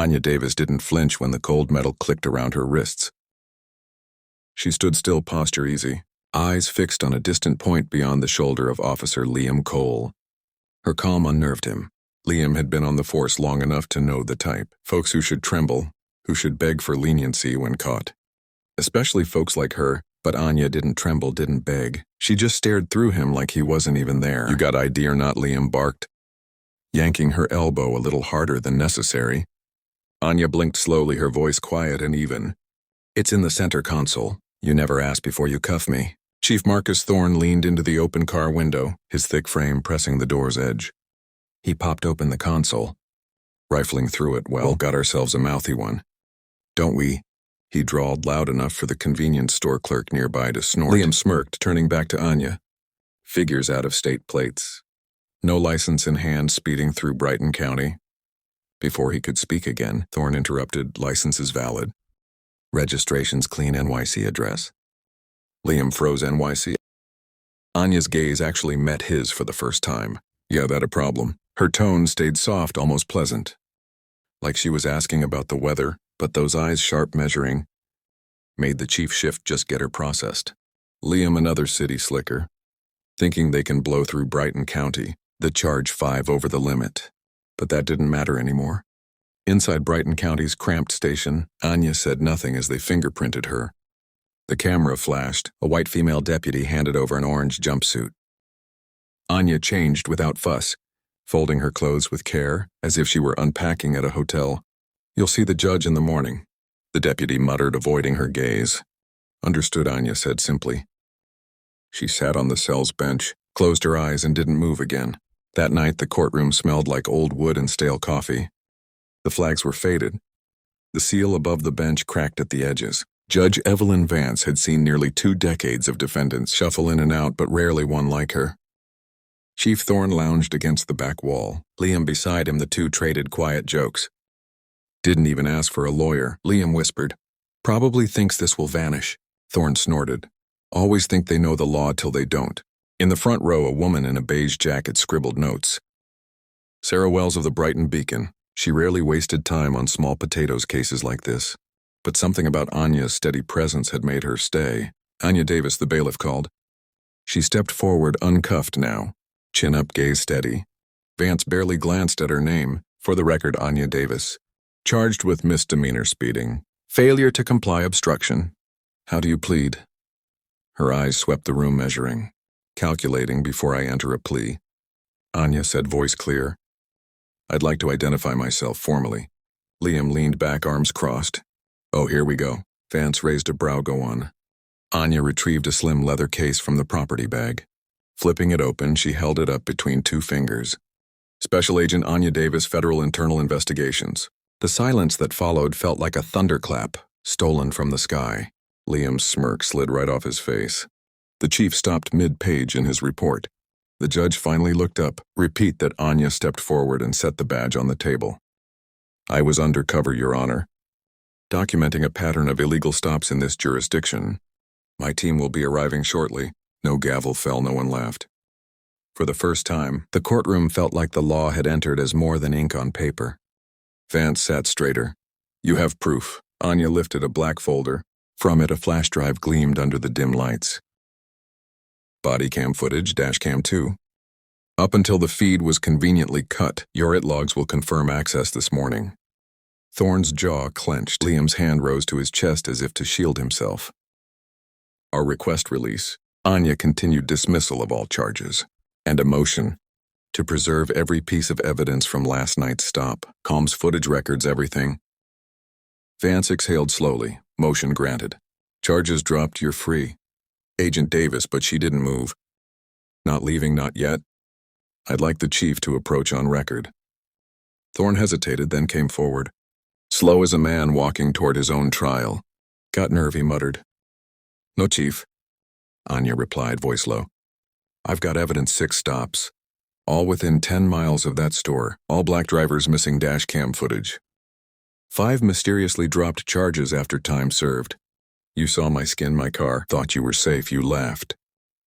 Anya Davis didn't flinch when the cold metal clicked around her wrists. She stood still, posture easy, eyes fixed on a distant point beyond the shoulder of Officer Liam Cole. Her calm unnerved him. Liam had been on the force long enough to know the type. Folks who should tremble, who should beg for leniency when caught. Especially folks like her, but Anya didn't tremble, didn't beg. She just stared through him like he wasn't even there. "You got ID or not?" Liam barked, yanking her elbow a little harder than necessary. Anya blinked slowly, her voice quiet and even. "It's in the center console. You never asked before you cuff me." Chief Marcus Thorne leaned into the open car window, his thick frame pressing the door's edge. He popped open the console, rifling through it. "Well, got ourselves a mouthy one. Don't we?" He drawled loud enough for the convenience store clerk nearby to snort. Liam smirked, turning back to Anya. Figures out-of-state plates. No license in hand, speeding through Brighton County. Before he could speak again, Thorne interrupted. "License is valid. Registration's clean, NYC address." Liam froze. "NYC?" Anya's gaze actually met his for the first time. "Yeah, that a problem." Her tone stayed soft, almost pleasant. Like she was asking about the weather, but those eyes sharp measuring made the chief shift just get her processed. Liam, another city slicker, thinking they can blow through Brighton County, the charge 5 over the limit. But that didn't matter anymore. Inside Brighton County's cramped station, Anya said nothing as they fingerprinted her. The camera flashed. A white female deputy handed over an orange jumpsuit. Anya changed without fuss, folding her clothes with care, as if she were unpacking at a hotel. "You'll see the judge in the morning," the deputy muttered, avoiding her gaze. "Understood," Anya said simply. She sat on the cell's bench, closed her eyes, and didn't move again. That night, the courtroom smelled like old wood and stale coffee. The flags were faded. The seal above the bench cracked at the edges. Judge Evelyn Vance had seen nearly 2 decades of defendants shuffle in and out, but rarely one like her. Chief Thorne lounged against the back wall. Liam beside him, the two traded quiet jokes. "Didn't even ask for a lawyer," Liam whispered. "Probably thinks this will vanish," Thorne snorted. "Always think they know the law till they don't." In the front row, a woman in a beige jacket scribbled notes. Sarah Wells of the Brighton Beacon. She rarely wasted time on small potatoes cases like this. But something about Anya's steady presence had made her stay. "Anya Davis," the bailiff called. She stepped forward, uncuffed now, chin up, gaze steady. Vance barely glanced at her name. "For the record, Anya Davis. Charged with misdemeanor speeding. Failure to comply, obstruction. How do you plead?" Her eyes swept the room, measuring. "Calculating before I enter a plea." Anya said, voice clear. "I'd like to identify myself formally." Liam leaned back, arms crossed. "Oh, here we go." Vance raised a brow. "Go on." Anya retrieved a slim leather case from the property bag. Flipping it open, she held it up between 2 fingers. "Special Agent Anya Davis, Federal Internal Investigations." The silence that followed felt like a thunderclap, stolen from the sky. Liam's smirk slid right off his face. The chief stopped mid-page in his report. The judge finally looked up. "Repeat that." Anya stepped forward and set the badge on the table. "I was undercover, Your Honor, documenting a pattern of illegal stops in this jurisdiction. My team will be arriving shortly." No gavel fell, no one laughed. For the first time, the courtroom felt like the law had entered as more than ink on paper. Vance sat straighter. "You have proof." Anya lifted a black folder. From it, a flash drive gleamed under the dim lights. "Bodycam footage, dashcam 2. Up until the feed was conveniently cut. Your IT logs will confirm access this morning." Thorne's jaw clenched. Liam's hand rose to his chest as if to shield himself. "Our request release." Anya continued dismissal of all charges. "And a motion to preserve every piece of evidence from last night's stop. Comms footage, records, everything." Vance exhaled slowly. "Motion granted. Charges dropped, you're free." Agent Davis, but she didn't move. "Not leaving, not yet. I'd like the chief to approach on record." Thorne hesitated, then came forward. Slow as a man walking toward his own trial. "Got nerve," he muttered. "No, Chief," Anya replied, voice low. "I've got evidence, 6 stops. All within 10 miles of that store. All black drivers missing dash cam footage. 5 mysteriously dropped charges after time served. You saw my skin, my car, thought you were safe, you laughed.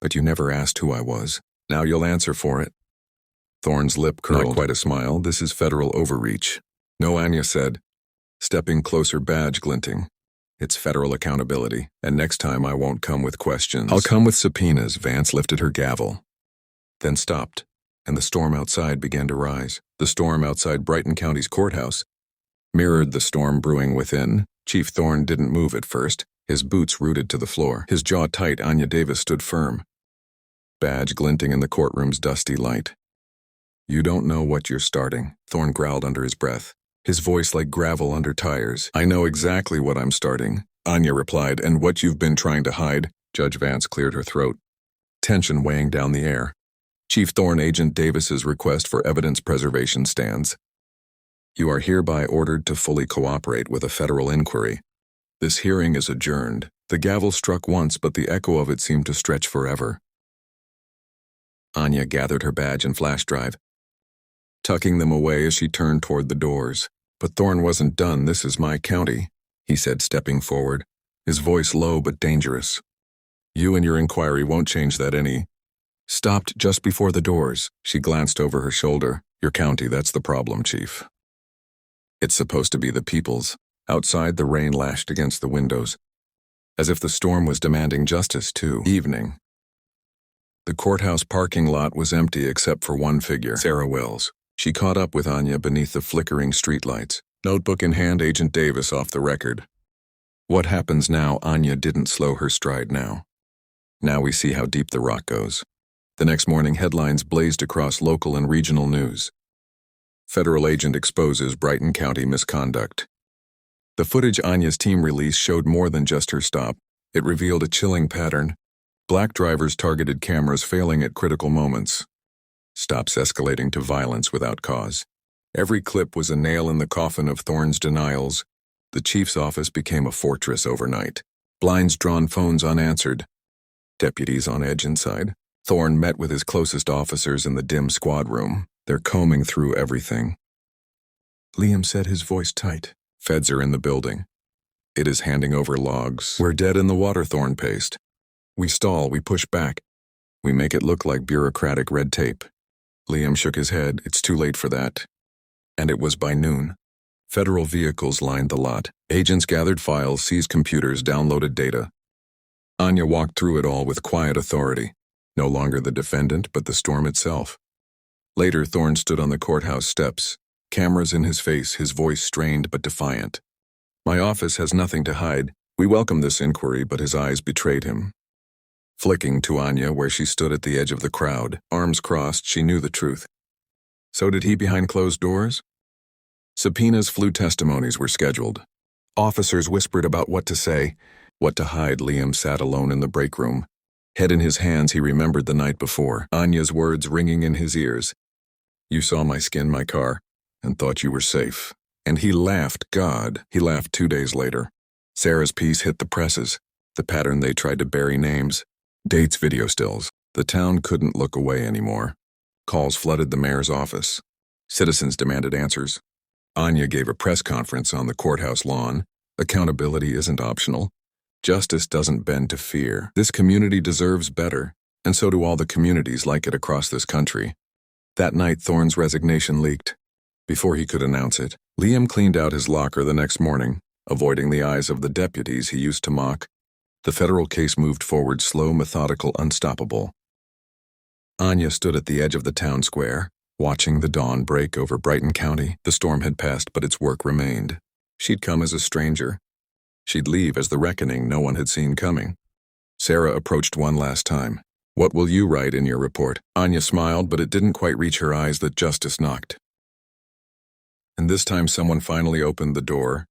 But you never asked who I was. Now you'll answer for it." Thorne's lip curled. Not quite a smile. "This is federal overreach." "No," Anya said. stepping closer, badge glinting. It's federal accountability, and next time I won't come with questions. I'll come with subpoenas. Vance lifted her gavel, then stopped, and the storm outside began to rise. The storm outside Brighton County's courthouse mirrored the storm brewing within. Chief Thorne didn't move at first, his boots rooted to the floor. His jaw tight, Anya Davis stood firm, badge glinting in the courtroom's dusty light. You don't know what you're starting, Thorne growled under his breath, his voice like gravel under tires. I know exactly what I'm starting, Anya replied, and what you've been trying to hide. Judge Vance cleared her throat, tension weighing down the air. Chief Thorne, Agent Davis's request for evidence preservation stands. You are hereby ordered to fully cooperate with a federal inquiry. This hearing is adjourned. The gavel struck once, but the echo of it seemed to stretch forever. Anya gathered her badge and flash drive, tucking them away as she turned toward the doors. But Thorne wasn't done. This is my county, he said, stepping forward, his voice low but dangerous. You and your inquiry won't change that any. Stopped just before the doors. She glanced over her shoulder. Your county, that's the problem, Chief. It's supposed to be the people's. Outside, the rain lashed against the windows, as if the storm was demanding justice too. Evening. The courthouse parking lot was empty except for one figure, Sarah Wills. She caught up with Anya beneath the flickering streetlights, notebook in hand, Agent Davis off the record. What happens now? Anya didn't slow her stride now. Now we see how deep the rock goes. The next morning, headlines blazed across local and regional news. Federal agent exposes Brighton County misconduct. The footage Anya's team released showed more than just her stop. It revealed a chilling pattern. Black drivers targeted, cameras failing at critical moments. Stops escalating to violence without cause. Every clip was a nail in the coffin of Thorne's denials. The chief's office became a fortress overnight. Blinds drawn, phones unanswered. Deputies on edge inside. Thorne met with his closest officers in the dim squad room. They're combing through everything. Liam said, his voice tight. Feds are in the building. It is handing over logs. We're dead in the water, Thorne paced. We stall, we push back. We make it look like bureaucratic red tape. Liam shook his head. It's too late for that. And it was by noon. Federal vehicles lined the lot. Agents gathered files, seized computers, downloaded data. Anya walked through it all with quiet authority. No longer the defendant, but the storm itself. Later, Thorne stood on the courthouse steps, cameras in his face, his voice strained but defiant. My office has nothing to hide. We welcome this inquiry, but his eyes betrayed him. Flicking to Anya where she stood at the edge of the crowd, arms crossed, she knew the truth. So did he behind closed doors? Subpoenas flew, testimonies were scheduled. Officers whispered about what to say, what to hide. Liam sat alone in the break room. Head in his hands, he remembered the night before, Anya's words ringing in his ears. You saw my skin, my car, and thought you were safe. And he laughed. God, he laughed 2 days later. Sarah's piece hit the presses, the pattern they tried to bury names. Dates, video stills. The town couldn't look away anymore. Calls flooded the mayor's office. Citizens demanded answers. Anya gave a press conference on the courthouse lawn. Accountability isn't optional. Justice doesn't bend to fear. This community deserves better, and so do all the communities like it across this country. That night, Thorne's resignation leaked. Before he could announce it, Liam cleaned out his locker the next morning, avoiding the eyes of the deputies he used to mock. The federal case moved forward, slow, methodical, unstoppable. Anya stood at the edge of the town square, watching the dawn break over Brighton County. The storm had passed, but its work remained. She'd come as a stranger. She'd leave as the reckoning no one had seen coming. Sarah approached one last time. What will you write in your report? Anya smiled, but it didn't quite reach her eyes that justice knocked. And this time someone finally opened the door.